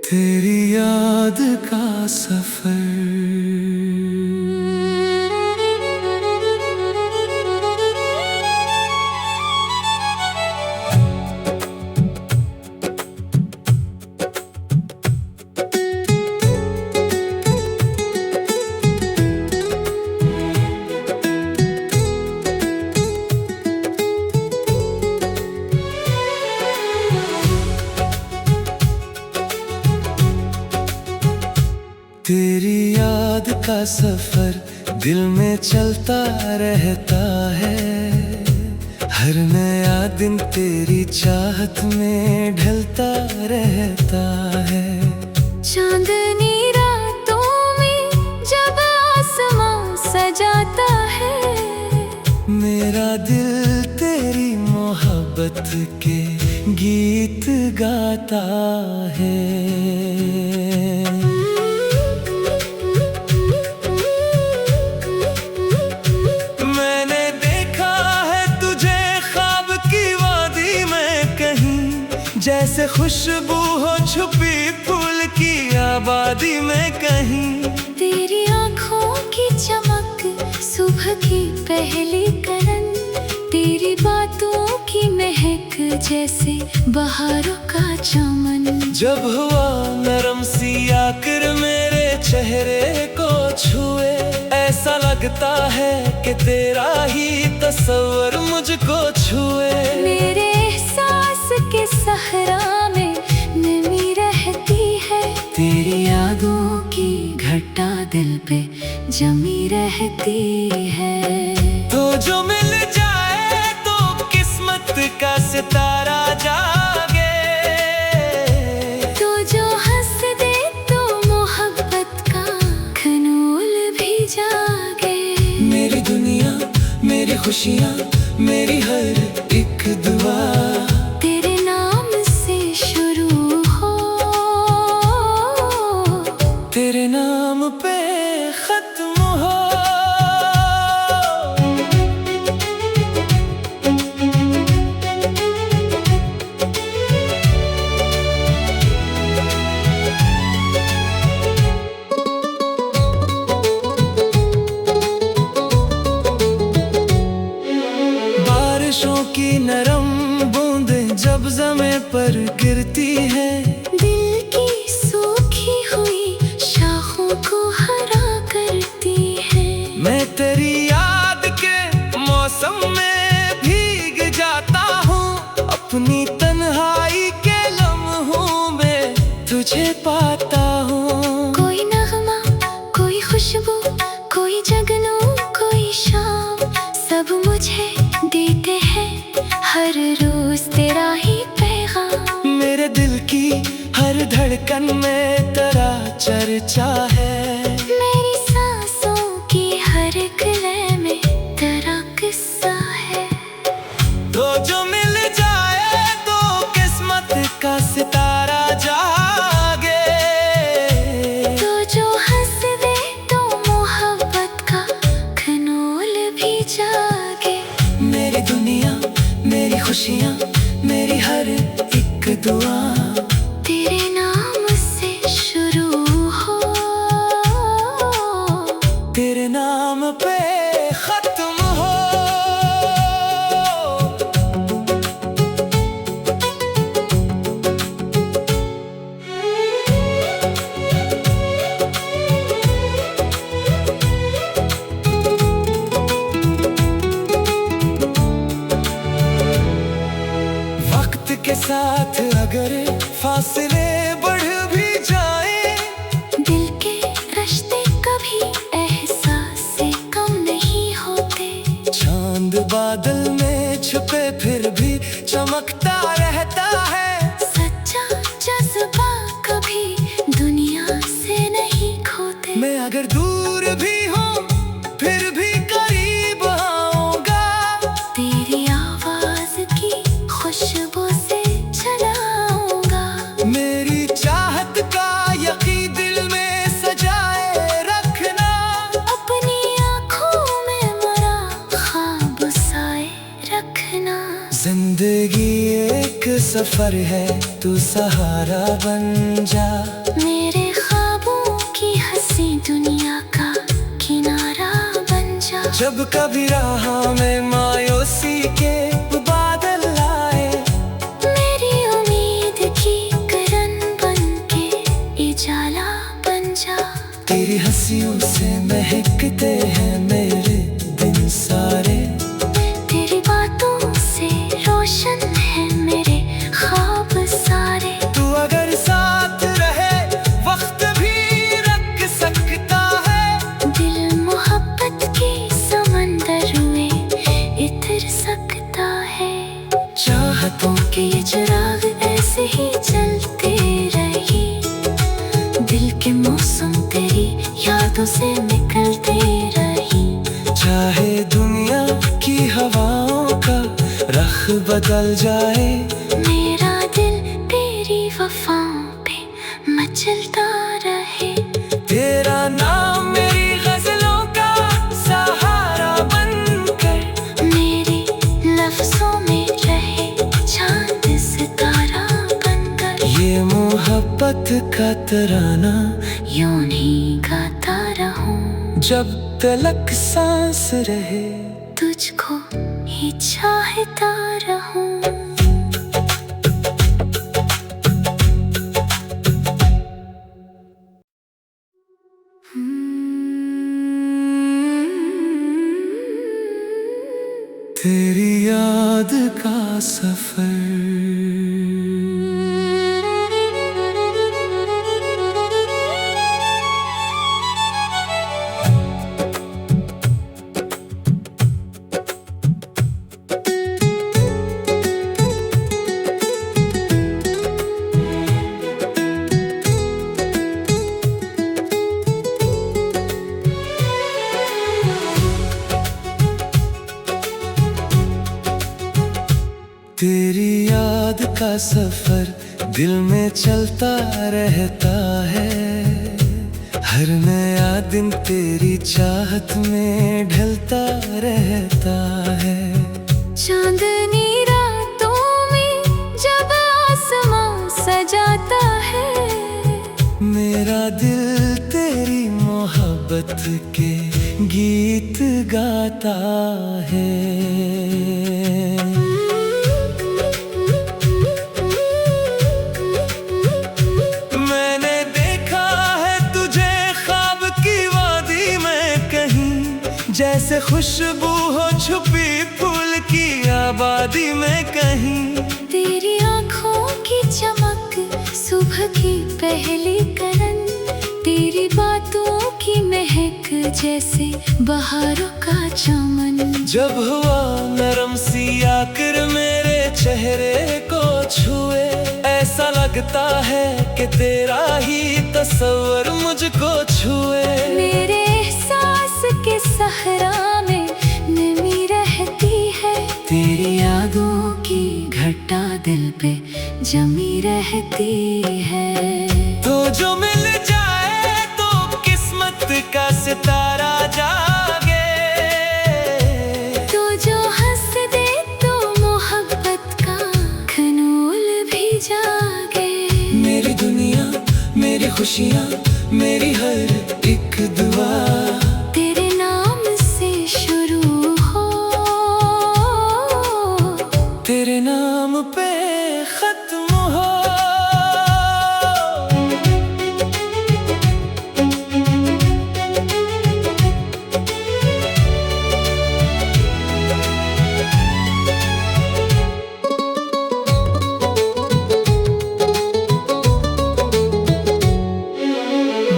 तेरी याद का सफर। तेरी याद का सफर दिल में चलता रहता है। हर नया दिन तेरी चाहत में ढलता रहता है। चांदनी रातों में जब आसमां सजाता है, मेरा दिल तेरी मोहब्बत के गीत गाता है। जैसे खुशबू हो छुपी फूल की आबादी में कहीं। तेरी आँखों की चमक सुबह की पहली करन, तेरी बातों की महक जैसे बहारों का चमन। जब हुआ नरम सी आकर मेरे चेहरे को छुए, ऐसा लगता है कि तेरा ही तस्वर मुझको छुए। मेरे एहसास के सहरा में नमी रहती है, तेरी यादों की घटा दिल पे जमी रहती है। तो जो मिल जाए तो किस्मत का सितारा जागे, तो जो हंस दे तो मोहब्बत का खनूल भी जागे। मेरी दुनिया, मेरी खुशियाँ, मेरी हर एक दुआ तेरे नाम से शुरू हो, तेरे नाम पे खत्म हो। बारिशों की नरम बूंदें जब ज़मीं पर गिरती है, दिल की सूखी हुई शाखों को हरा करती है। मैं तेरी याद के मौसम में भीग जाता हूँ, अपनी तन्हाई के लम्हों में तुझे पाता हूँ। कोई नगमा, कोई खुशबू, कोई जगनू, कोई शाम, सब मुझे देते हैं हर रोज तेरा ही पैगाम। मेरे दिल की हर धड़कन में तेरा चर्चा है। मेरी सांसों की हर गले में तेरा किस्सा है। तो जो मिल जाए तो किस्मत का सितारा जागे, तो जो हंस दे तो मोहब्बत का खनूल भी जागे। मेरी दुनिया, मेरी खुशियाँ, मेरी हर एक दुआ तेरे नाम से शुरू हो, तेरे नाम पे खत्म हो। वक्त के साथ अगर फासले बढ़ भी जाए, दिल के रिश्ते कभी एहसास से कम नहीं होते। चांद बादल में छुपे फिर भी चमकता रहता है। सच्चा जज्बा कभी दुनिया से नहीं खोते। मैं अगर दूर भी हूँ फिर भी करीब आऊंगा, तेरी आवाज की खुशबू से चलाऊंगा। मेरी चाहत का यकीन दिल में सजाए रखना, अपनी आँखों में मरा ख्वाब साए रखना। जिंदगी एक सफर है, तू सहारा बन जा। मेरे ख्वाबों की हंसी दुनिया का किनारा बन जा। जब कभी राह में मायूसी के बादल आए, मेरी उम्मीद की किरण बन के उजाला बन जा। तेरी हंसियों से महकते हैं मेरे दिन सारे। तेरी बातों से रोशन है मेरे ख्वाब सारे। तू अगर साथ रहे वक्त भी रख सकता है। दिल मोहब्बत के समंदर में इतर सकता है। चाहतों के ये चिराग ऐसे ही जलते रहे। दिल के मौसम तेरी यादों से निकलते रही। चाहे दुनिया की हवाओं का रख बदल जाए, मेरा दिल तेरी वफाओं पे मचलता रहे। तेरा नाम मेरी गजलों का सहारा बनकर मेरे लफ्जों में रहे चांद सितारा बनकर। ये मोहब्बत का तराना यूं ही गाता रहूं, जब तलक सांस रहे। तुझको ही चाहता रहूं। तेरी याद का सफर, तेरी याद का सफर दिल में चलता रहता है। हर नया दिन तेरी चाहत में ढलता रहता है। चांदनी रातों में जब आसमां सजाता है, मेरा दिल तेरी मोहब्बत के गीत गाता है। जैसे खुशबू हो छुपी फूल की आबादी में कहीं। तेरी आँखों की चमक सुबह की पहली किरण, तेरी बातों की महक जैसे बहारों का चमन। जब हुआ नरम सी आकर मेरे चेहरे को छुए, ऐसा लगता है कि तेरा ही तस्वर मुझको छुए। मेरे एहसास के सहरा में नमी रहती है, तेरी यादों की घटा दिल पे जमी रहती है। तो जो मिल जाए तो किस्मत का सितारा जागे, तो जो हंस दे तो मोहब्बत का खनूल भी जागे। मेरी दुनिया मेरी खुशियाँ मेरी हर एक दुआ तेरे नाम से शुरू हो, तेरे नाम पे खत्म हो।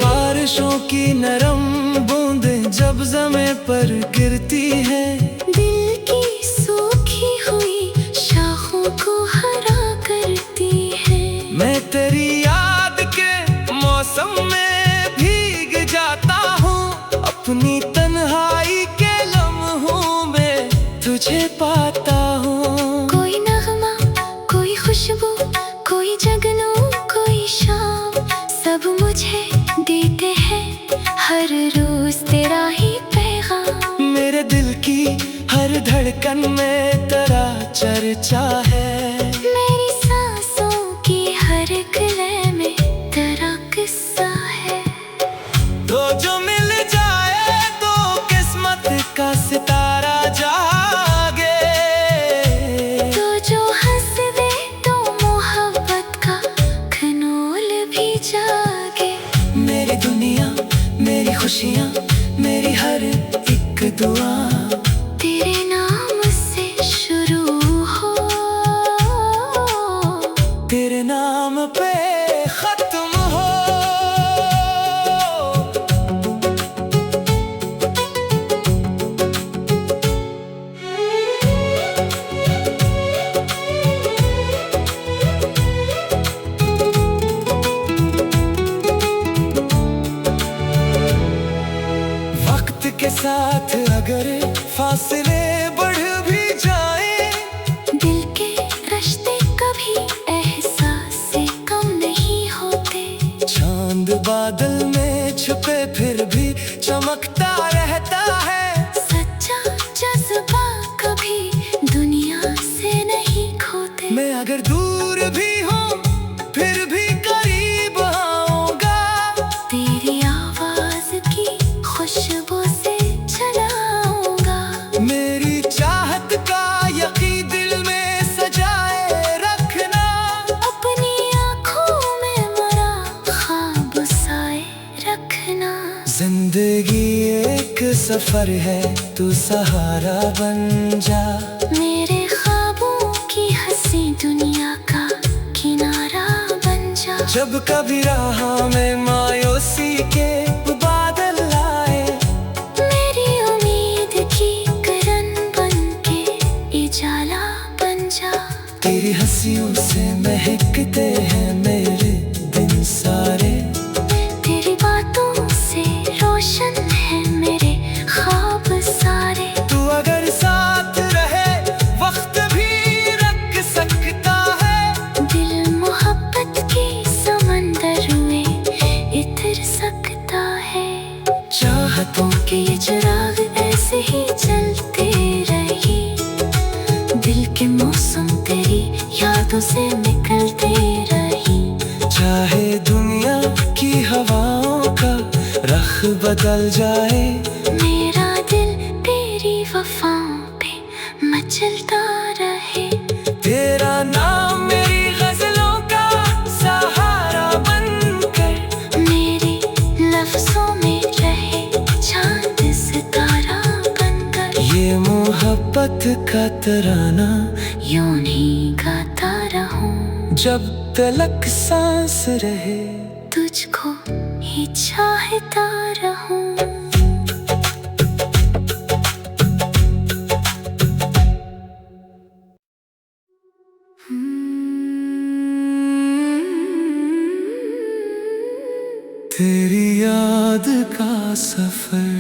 बारिशों की नरम बूंदें जब ज़मीं पर गिरती है, दिल की सूखी हुई शाखों को हरा करती है। मैं तेरी याद के मौसम में भीग जाता हूँ। अपनी तन्हाई के लम्हों में तुझे पाता हूँ। कोई नगमा, कोई खुशबू, कोई जगनू, कोई शाम, सब मुझे देते हैं हर रोज तेरा ही पैगाम। मेरे दिल की हर धड़कन में तरह चर्चा है। मेरी सांसों की हर लय में तेरा किस्सा है। तो जो मिल जाए तो किस्मत का सितारा जागे, तो जो हंस दे तो मोहब्बत का खनोल भी जागे। मेरी दुनिया, मेरी खुशियाँ, मेरी हर एक दुआ तेरे नाम से शुरू हो, तेरे नाम पे खत्म हो। वक्त के साथ अगर फासले बढ़ भी जाए, दिल के रिश्ते कभी एहसास से कम नहीं होते। चांद बादल में छुपे फिर भी चमकता रहता है। सच्चा जज्बा कभी दुनिया से नहीं खोते। मैं अगर दूर भी हूँ फिर भी करीब आऊंगा, तेरी आवाज की खुशबू से चलाऊंगा। मेरी चाहत का यकीन दिल में सजाए रखना। अपनी आँखों में मरा ख्वाब साए रखना। जिंदगी एक सफर है, तू सहारा बन जा। मेरे ख्वाबों की हंसी दुनिया का किनारा बन जा। जब कभी राह में मायूसी के बादल आए, मेरी उम्मीद की किरण बन के उजाला बन जा। तेरी हंसियों से महकते हैं मेरे दिन सारे। तेरी बातों से रोशन है मेरे ख्वाब सारे। तू अगर साथ रहे वक्त भी रख सकता है। दिल मोहब्बत के समंदर में इतर सकता है। चाहतों के ये चिराग ऐसे ही जलते रहे। दिल के मौसम तेरी यादों से निकलते रही। चाहे दुनिया की हवाओं का रख बदल जाए, मेरा दिल तेरी वफाओं पे मचलता रहे। तेरा नाम मेरी गजलों का सहारा बनकर मेरे लफ्जों में रहे चांद सितारा बनकर। ये मोहब्बत का तराना यूं नहीं गाता रहूं, जब तलक सांस रहे। तुझको ही चाहता रहूं। तेरी याद का सफर,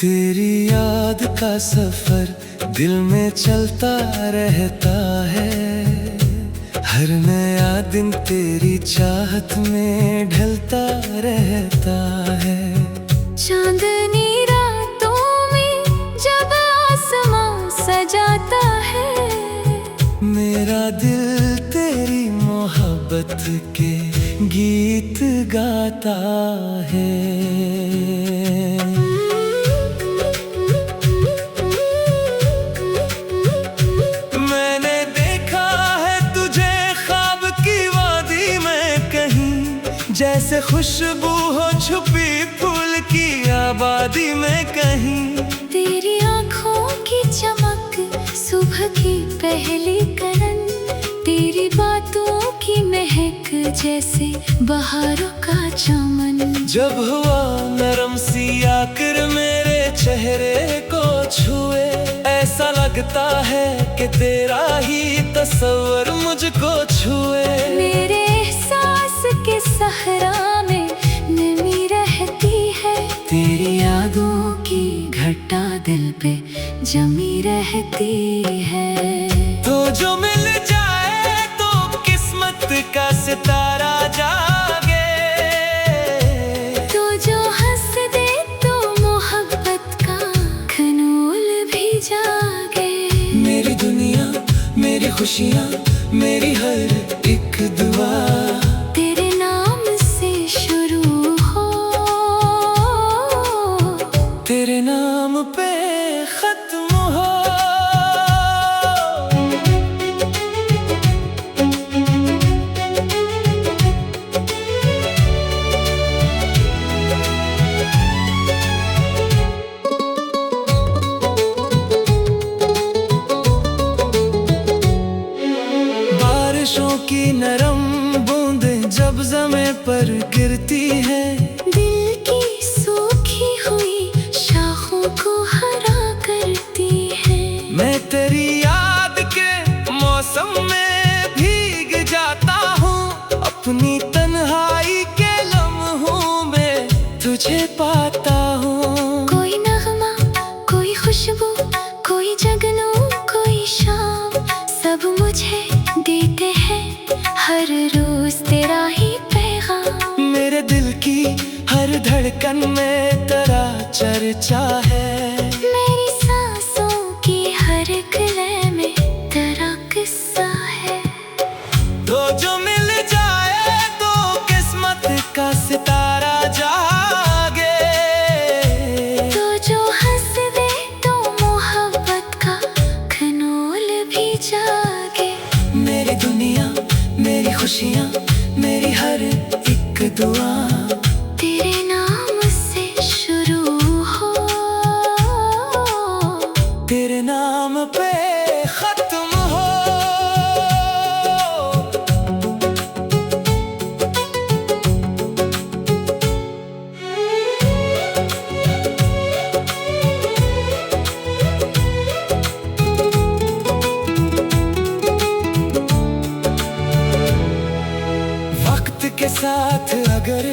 तेरी याद का सफर दिल में चलता रहता है। हर नया दिन तेरी चाहत में ढलता रहता है। चांदनी रातों में जब आसमां सजाता है, मेरा दिल तेरी मोहब्बत के गीत गाता है। मैंने देखा है तुझे ख्वाब की वादी में कहीं, जैसे खुशबू हो छुपी फूल की आबादी में कहीं। तेरी आँखों की चमक सुबह की पहली करन, तेरी बातों की महक जैसे बहारों का चमन। जब हुआ नरम सी आकर मेरे चेहरे को छुए, ऐसा लगता है कि तेरा ही तस्वर मुझको छुए। मेरे एहसास के सहरा में नमी रहती है, तेरी यादों की घटा दिल पे जमी रहती है। तो जो मिल जाए तो किस्मत का सितारा जागे, तो जो हंस दे तो मोहब्बत का खनूल भी जागे। मेरी दुनिया, मेरी खुशियाँ, मेरी हर एक दुआ तेरे नाम से शुरू हो, तेरे नाम पे खत्म हो। बारिशों की नरम बूंदें जब ज़मीं पर गिरती है, दिल की सूखी हुई शाखों को हरा करती है। मैं तेरी याद के मौसम में भीग जाता हूँ, अपनी तन्हाई के लम्हों में तुझे पाता हूँ। कोई नगमा, कोई खुशबू, कोई जगनू, कोई शाम, सब मुझे देते हैं हर रोज तेरा ही पैगाम। मेरे दिल की हर धड़कन में तेरा चर्चा है, मेरी सांसों की हर गले में तेरा किस्सा है। तो जो मिल जाए तो किस्मत का सितारा जागे, तो जो हंस दे तो मोहब्बत का खनूल भी जागे। मेरी दुनिया, मेरी खुशियाँ, मेरी हर एक दुआ तेरे नाम से शुरू हो, तेरे नाम पे खत्म हो। वक्त के साथ अगर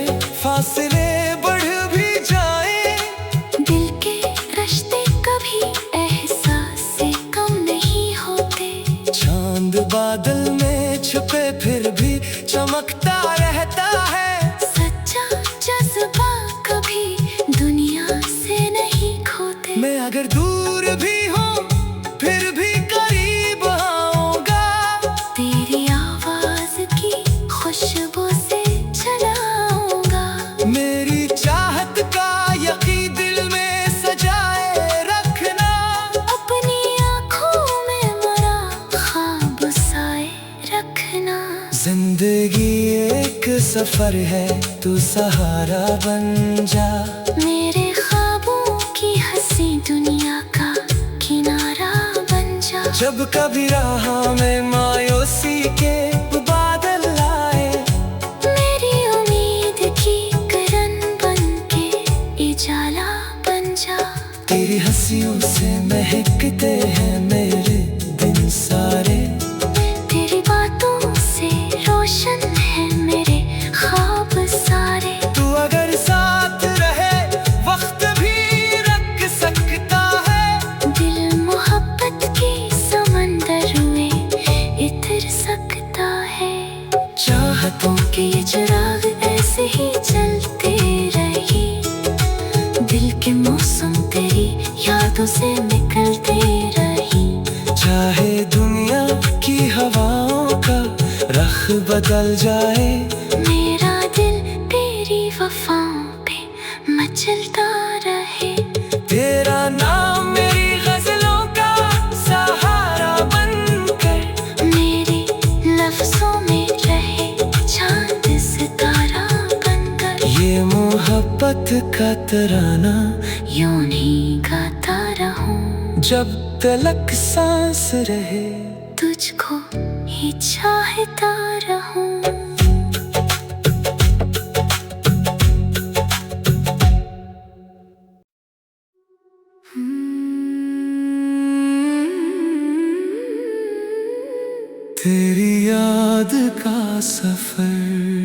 फासले बढ़ भी जाए, दिल के रिश्ते कभी एहसास से कम नहीं होते। चांद बादल में छुपे फिर भी चमकता रहता है, सच्चा जज्बा कभी दुनिया से नहीं खोते। मैं अगर दूर भी हूँ फिर भी करीब आऊंगा, तेरी आवाज की खुशबू से चलाऊंगा। मेरी चाहत का यकीन दिल में सजाए रखना, अपनी आँखों में मरा ख्वाब साए रखना। जिंदगी एक सफर है, तू सहारा बन जा। मेरे ख्वाबों की हंसी दुनिया का किनारा बन जा। जब कभी राह में मायूसी के बादल आए, मेरी उम्मीद की किरण बन के उजाला बन जा। तेरी हंसियों से महकते हैं मेरे दिन सारे, तेरी बातों से रोशन है मेरे ख्वाब सारे। तू अगर साथ रहे वक्त भी रख सकता है, दिल मोहब्बत की समंदर में इतर सकता है। चाहतों के ये चिराग ऐसे ही जलते रही, दिल के मौसम तेरी यादों से निकलते रही। चाहे दुनिया की हवाओं का रख बदल जाए, मेरा दिल तेरी वफाओं पे मचलता रहे। तेरा नाम मेरी गजलों का सहारा बनकर, मेरे लफ्जों में रहे चांद सितारा बनकर। ये मोहब्बत का तराना यूं नहीं गाता रहूं, जब तलक सांस रहे, तुझको ही चाहता रहूं। तेरी याद का सफर।